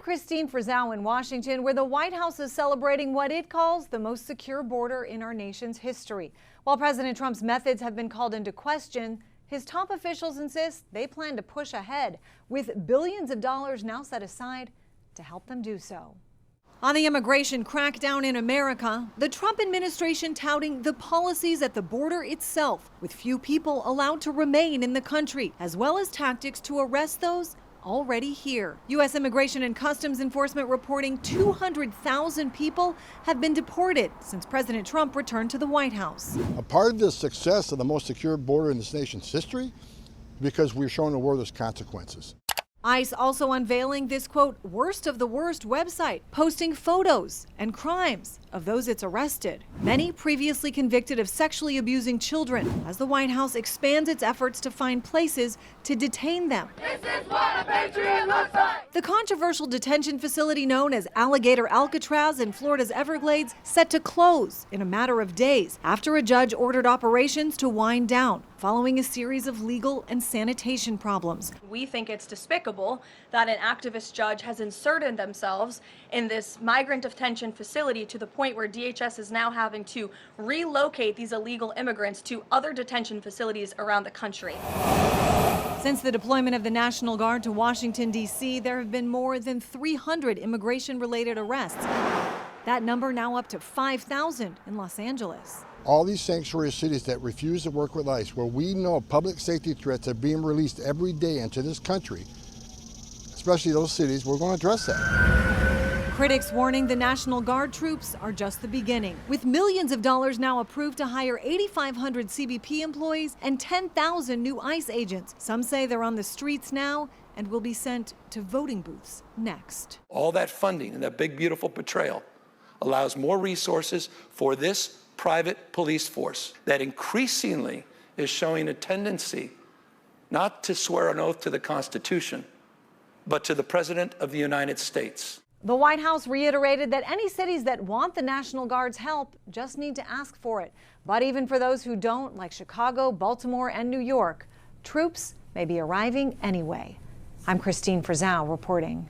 Christine Frizzau in Washington, where the White House is celebrating what it calls the most secure border in our nation's history. While President Trump's methods have been called into question, his top officials insist they plan to push ahead, with billions of dollars now set aside to help them do so. On the immigration crackdown in America, the Trump administration touting the policies at the border itself, with few people allowed to remain in the country, as well as tactics to arrest those already here. U.S. Immigration and Customs Enforcement reporting 200,000 people have been deported since President Trump returned to the White House. A part of the success of the most secure border in this nation's history, because we're showing the world there's consequences. ICE also unveiling this, quote, worst of the worst website, posting photos and crimes of those it's arrested. Many previously convicted of sexually abusing children, as the White House expands its efforts to find places to detain them. This is what a patriot looks like! The controversial detention facility known as Alligator Alcatraz in Florida's Everglades set to close in a matter of days after a judge ordered operations to wind down following a series of legal and sanitation problems. We think it's despicable that an activist judge has inserted themselves in this migrant detention facility to the point where DHS is now having to relocate these illegal immigrants to other detention facilities around the country. Since the deployment of the National Guard to Washington, D.C., there have been more than 300 immigration-related arrests. That number now up to 5,000 in Los Angeles. All these sanctuary cities that refuse to work with ICE, where we know public safety threats are being released every day into this country, especially those cities, we're going to address that. Critics warning the National Guard troops are just the beginning, with millions of dollars now approved to hire 8,500 CBP employees and 10,000 new ICE agents. Some say they're on the streets now and will be sent to voting booths next. All that funding and that big, beautiful portrayal allows more resources for this private police force that increasingly is showing a tendency not to swear an oath to the Constitution, but to the President of the United States. The White House reiterated that any cities that want the National Guard's help just need to ask for it. But even for those who don't, like Chicago, Baltimore, and New York, troops may be arriving anyway. I'm Christine Frizzau reporting.